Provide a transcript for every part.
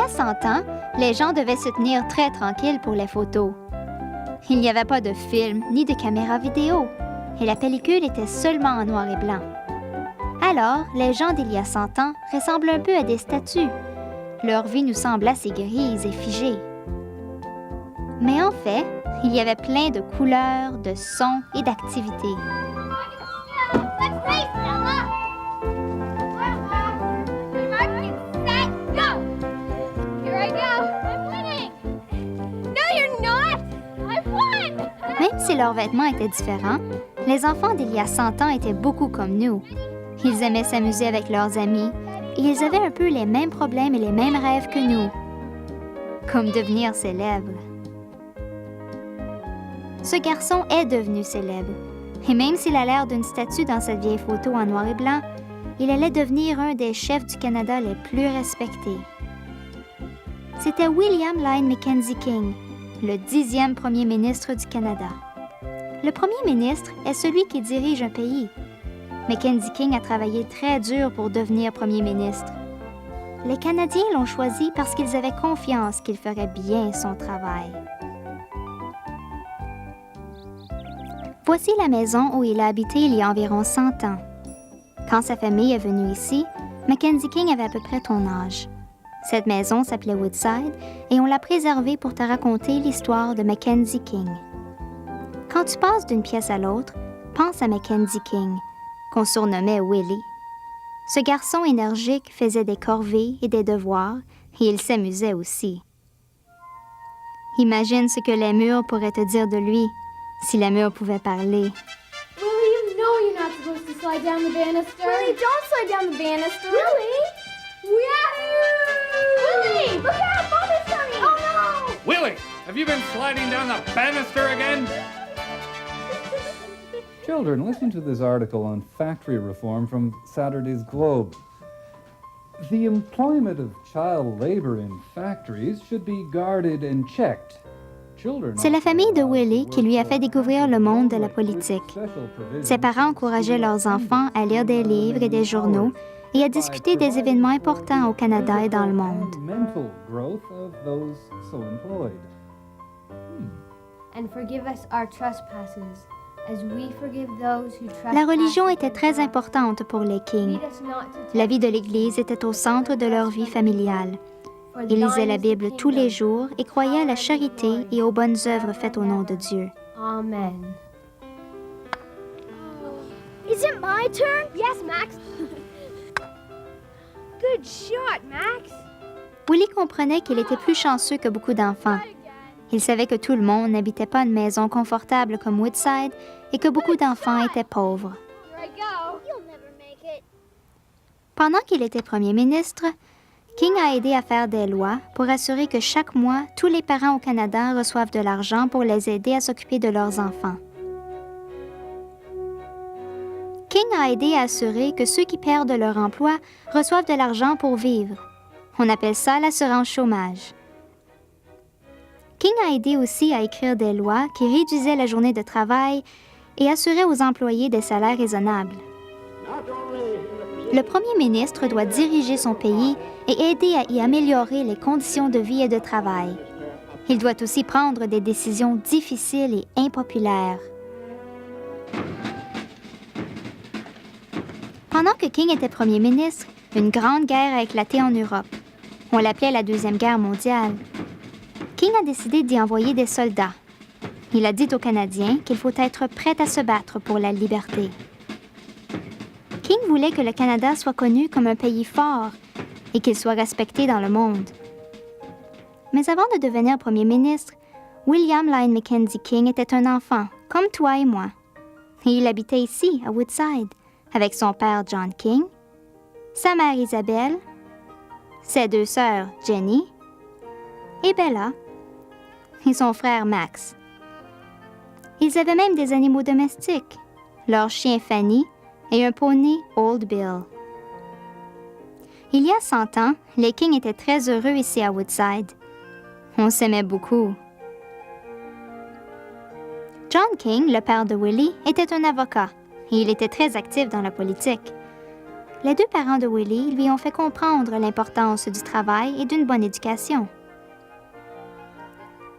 a 100 ans, les gens devaient se tenir très tranquilles pour les photos. Il n'y avait pas de film ni de caméra vidéo, et la pellicule était seulement en noir et blanc. Alors, les gens d'il y a 100 ans ressemblent un peu à des statues. Leur vie nous semble assez grise et figée. Mais en fait, il y avait plein de couleurs, de sons et d'activités. Même si leurs vêtements étaient différents, les enfants d'il y a 100 ans étaient beaucoup comme nous. Ils aimaient s'amuser avec leurs amis et ils avaient un peu les mêmes problèmes et les mêmes rêves que nous, comme devenir célèbres. Ce garçon est devenu célèbre, et même s'il a l'air d'une statue dans cette vieille photo en noir et blanc, il allait devenir un des chefs du Canada les plus respectés. C'était William Lyon Mackenzie King, le 10e premier ministre du Canada. Le premier ministre est celui qui dirige un pays. Mackenzie King a travaillé très dur pour devenir premier ministre. Les Canadiens l'ont choisi parce qu'ils avaient confiance qu'il ferait bien son travail. Voici la maison où il a habité il y a environ 100 ans. Quand sa famille est venue ici, Mackenzie King avait à peu près ton âge. Cette maison s'appelait Woodside et on l'a préservée pour te raconter l'histoire de Mackenzie King. Quand tu passes d'une pièce à l'autre, pense à Mackenzie King, qu'on surnommait Willie. Ce garçon énergique faisait des corvées et des devoirs et il s'amusait aussi. Imagine ce que les murs pourraient te dire de lui si les murs pouvaient parler. Willie, you know you're not supposed to slide down the banister. Willie, don't slide down the banister. Willie? Willie! Look out! Mom is coming! Oh no! Willie, have you been sliding down the banister again? Children, listen to this article on factory reform from Saturday's Globe. The employment of child labor in factories should be guarded and checked. C'est la famille de Willie qui lui a fait découvrir le monde de la politique. Ses parents encourageaient leurs enfants à lire des livres et des journaux et à discuter des événements importants au Canada et dans le monde. La religion était très importante pour les King. La vie de l'Église était au centre de leur vie familiale. Ils lisaient la Bible tous les jours et croyaient à la charité et aux bonnes œuvres faites au nom de Dieu. Amen. Is it my turn? Yes, Max. Good shot, Max. Willie comprenait qu'il était plus chanceux que beaucoup d'enfants. Il savait que tout le monde n'habitait pas une maison confortable comme Woodside et que beaucoup d'enfants étaient pauvres. Pendant qu'il était premier ministre, King a aidé à faire des lois pour assurer que chaque mois, tous les parents au Canada reçoivent de l'argent pour les aider à s'occuper de leurs enfants. King a aidé à assurer que ceux qui perdent leur emploi reçoivent de l'argent pour vivre. On appelle ça l'assurance chômage. King a aidé aussi à écrire des lois qui réduisaient la journée de travail et assuraient aux employés des salaires raisonnables. Le premier ministre doit diriger son pays et aider à y améliorer les conditions de vie et de travail. Il doit aussi prendre des décisions difficiles et impopulaires. Pendant que King était premier ministre, une grande guerre a éclaté en Europe. On l'appelait la Deuxième Guerre mondiale. King a décidé d'y envoyer des soldats. Il a dit aux Canadiens qu'il faut être prêt à se battre pour la liberté. King voulait que le Canada soit connu comme un pays fort et qu'il soit respecté dans le monde. Mais avant de devenir premier ministre, William Lyon Mackenzie King était un enfant, comme toi et moi. Et il habitait ici, à Woodside, avec son père John King, sa mère Isabelle, ses deux sœurs Jenny et Bella, et son frère Max. Ils avaient même des animaux domestiques, leur chien Fanny et un poney Old Bill. Il y a 100 ans, les King étaient très heureux ici à Woodside. On s'aimait beaucoup. John King, le père de Willie, était un avocat et il était très actif dans la politique. Les deux parents de Willie lui ont fait comprendre l'importance du travail et d'une bonne éducation.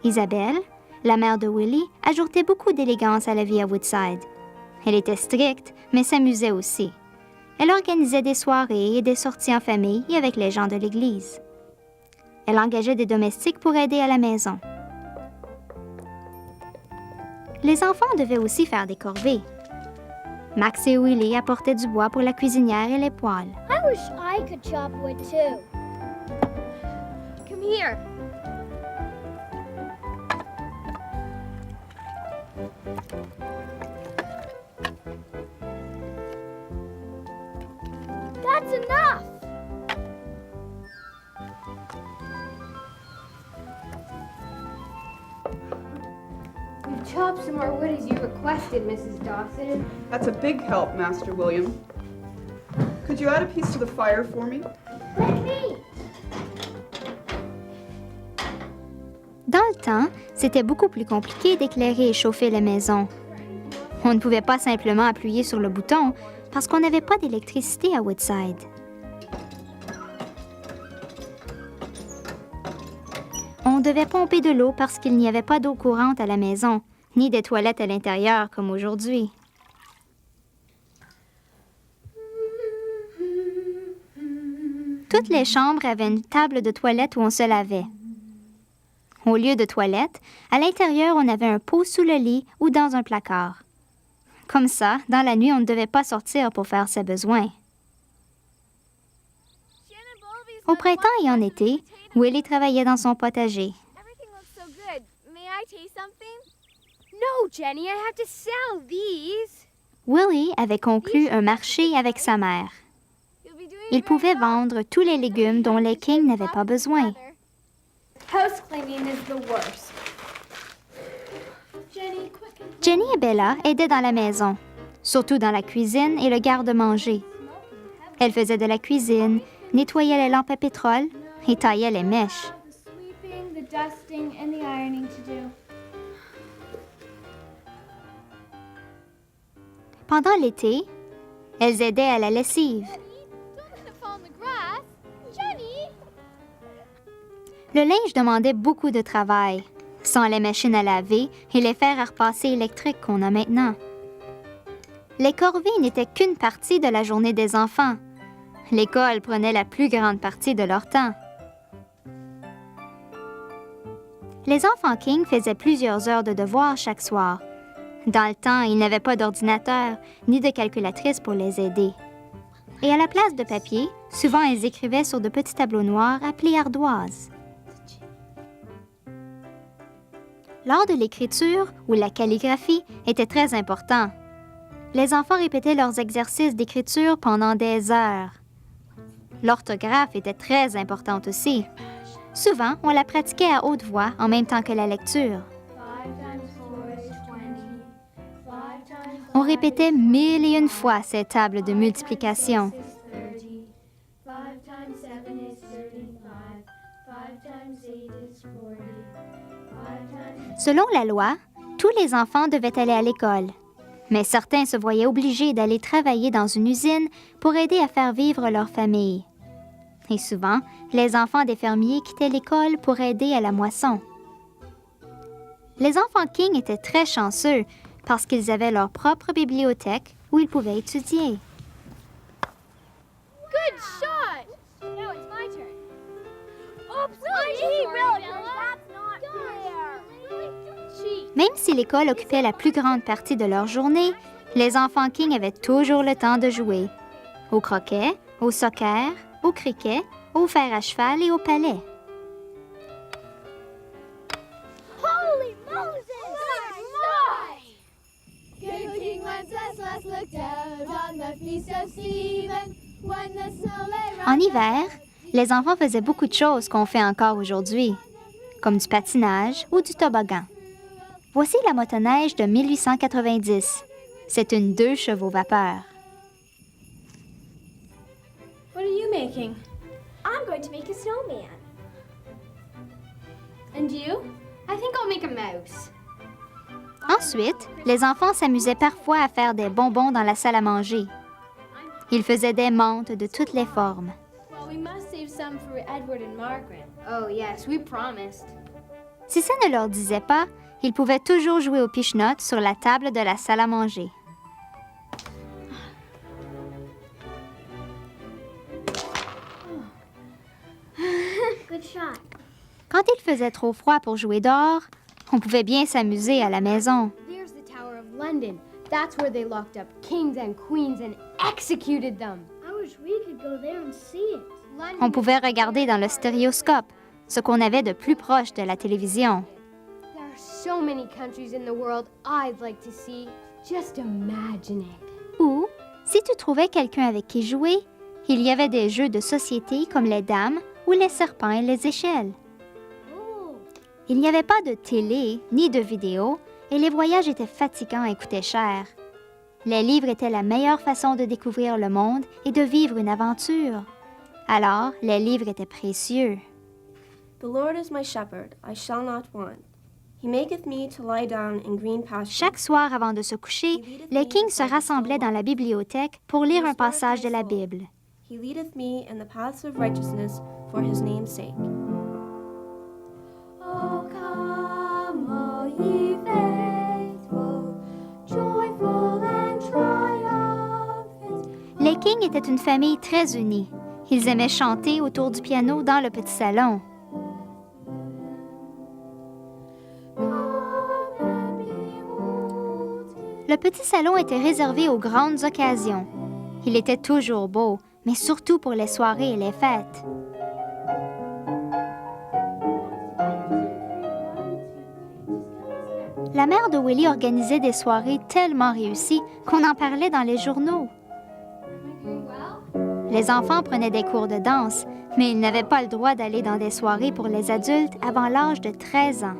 Isabelle, la mère de Willie, ajoutait beaucoup d'élégance à la vie à Woodside. Elle était stricte, mais s'amusait aussi. Elle organisait des soirées et des sorties en famille et avec les gens de l'église. Elle engageait des domestiques pour aider à la maison. Les enfants devaient aussi faire des corvées. Max et Willie apportaient du bois pour la cuisinière et les poêles. I wish I could chop wood too. Come here. That's enough. We've chopped some more wood as you requested, Mrs. Dawson. That's a big help, Master William. Could you add a piece to the fire for me? Let me. Dans le temps, c'était beaucoup plus compliqué d'éclairer et chauffer la maison. On ne pouvait pas simplement appuyer sur le bouton parce qu'on n'avait pas d'électricité à Woodside. On devait pomper de l'eau parce qu'il n'y avait pas d'eau courante à la maison, ni des toilettes à l'intérieur comme aujourd'hui. Toutes les chambres avaient une table de toilette où on se lavait. Au lieu de toilette, à l'intérieur, on avait un pot sous le lit ou dans un placard. Comme ça, dans la nuit, on ne devait pas sortir pour faire ses besoins. Au printemps et en été, Willie travaillait dans son potager. Everything looks so good. May I taste something? No, Jenny, I have to sell these. Willie avait conclu un marché avec sa mère. Il pouvait vendre tous les légumes dont les King n'avaient pas besoin. House cleaning is the worst. Jenny, quick and Jenny et Bella aidaient dans la maison, surtout dans la cuisine et le garde-manger. Elles faisaient de la cuisine, nettoyaient les lampes à pétrole et taillaient les mèches. the sweeping, the dusting, and the ironing to do. Pendant l'été, elles aidaient à la lessive. Don't let it fall in the grass. Jenny! Le linge demandait beaucoup de travail, sans les machines à laver et les fers à repasser électriques qu'on a maintenant. Les corvées n'étaient qu'une partie de la journée des enfants. L'école prenait la plus grande partie de leur temps. Les enfants King faisaient plusieurs heures de devoirs chaque soir. Dans le temps, ils n'avaient pas d'ordinateur ni de calculatrice pour les aider. Et à la place de papier, souvent ils écrivaient sur de petits tableaux noirs appelés ardoises. L'art de l'écriture ou la calligraphie était très important. Les enfants répétaient leurs exercices d'écriture pendant des heures. L'orthographe était très importante aussi. Souvent, on la pratiquait à haute voix en même temps que la lecture. 5 times 4 is 20. 5 times On répétait 1001 fois ces tables de multiplication. 6 is 30. 5 times 7 is 35. 5 times 8 is 40. 5 times Selon la loi, tous les enfants devaient aller à l'école. Mais certains se voyaient obligés d'aller travailler dans une usine pour aider à faire vivre leur famille. Et souvent, les enfants des fermiers quittaient l'école pour aider à la moisson. Les enfants King étaient très chanceux parce qu'ils avaient leur propre bibliothèque où ils pouvaient étudier. Good shot! Now it's my turn. Oops, really? That's not fair. Really? Don't cheat. Même si l'école occupait la plus grande partie de leur journée, les enfants King avaient toujours le temps de jouer. Au croquet, au soccer, au cricket, au fer à cheval et au palais. Holy Moses! Good King Wenceslas looked out on the feast of Stephen when the snow lay En round hiver, les enfants faisaient beaucoup de choses qu'on fait encore aujourd'hui, comme du patinage ou du toboggan. Voici la motoneige de 1890. C'est une 2 chevaux vapeur. What are you making? I'm going to make a snowman. And you? I think I'll make a mouse. Ensuite, les enfants s'amusaient parfois à faire des bonbons dans la salle à manger. Il faisait des menthes de toutes les formes. Well, we must save some for Edward and Margaret. Oh, yes, we promised. Si ça ne leur disait pas, ils pouvaient toujours jouer aux pichenottes sur la table de la salle à manger. Good shot. Quand il faisait trop froid pour jouer dehors, on pouvait bien s'amuser à la maison. There's the Tower of London. That's where they locked up kings and queens and executed them. I wish we could go there and see it. On pouvait regarder dans le stéréoscope, ce qu'on avait de plus proche de la télévision. There are so many countries in the world I'd like to see. Just imagine it. Ou, si tu trouvais quelqu'un avec qui jouer, il y avait des jeux de société comme les dames ou les serpents et les échelles. Oh. Il n'y avait pas de télé ni de vidéo et les voyages étaient fatigants et coûtaient cher. Les livres étaient la meilleure façon de découvrir le monde et de vivre une aventure. Alors, les livres étaient précieux. The Lord is my shepherd, I shall not want. He maketh me to lie down in green pastures. Chaque soir avant de se coucher, les Kings se rassemblaient dans la bibliothèque pour lire un passage de la Bible. He leadeth me in the paths of righteousness for his name's sake. Oh, come, all ye faithful, joyful and triumphant. Les Kings étaient une famille très unie. Ils aimaient chanter autour du piano dans le petit salon. Le petit salon était réservé aux grandes occasions. Il était toujours beau, mais surtout pour les soirées et les fêtes. La mère de Willie organisait des soirées tellement réussies qu'on en parlait dans les journaux. Les enfants prenaient des cours de danse, mais ils n'avaient pas le droit d'aller dans des soirées pour les adultes avant l'âge de 13 ans.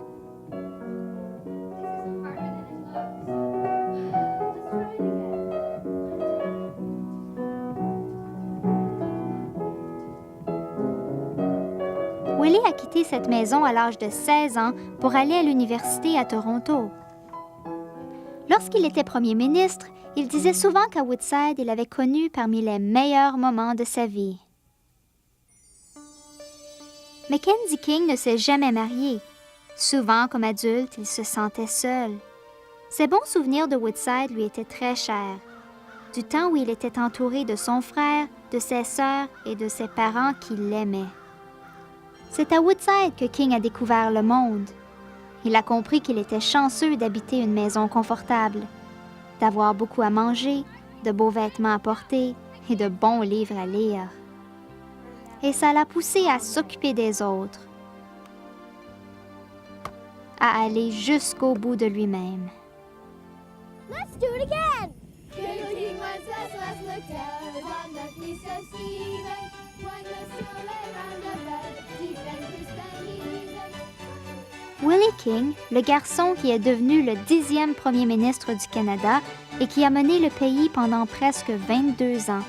Willie a quitté cette maison à l'âge de 16 ans pour aller à l'université à Toronto. Lorsqu'il était premier ministre, il disait souvent qu'à Woodside, il avait connu parmi les meilleurs moments de sa vie. Mackenzie King ne s'est jamais marié. Souvent, comme adulte, il se sentait seul. Ses bons souvenirs de Woodside lui étaient très chers. Du temps où il était entouré de son frère, de ses sœurs et de ses parents qui l'aimaient. C'est à Woodside que King a découvert le monde. Il a compris qu'il était chanceux d'habiter une maison confortable, d'avoir beaucoup à manger, de beaux vêtements à porter et de bons livres à lire. Et ça l'a poussé à s'occuper des autres, à aller jusqu'au bout de lui-même. Let's do it again! King Wenceslas looked out on the feast of Stephen, when the snow lay round about, deep and crisp and even. Willie King, le garçon qui est devenu le 10e premier ministre du Canada et qui a mené le pays pendant presque 22 ans.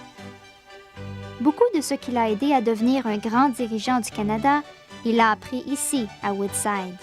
Beaucoup de ce qui l'a aidé à devenir un grand dirigeant du Canada, il l'a appris ici, à Woodside.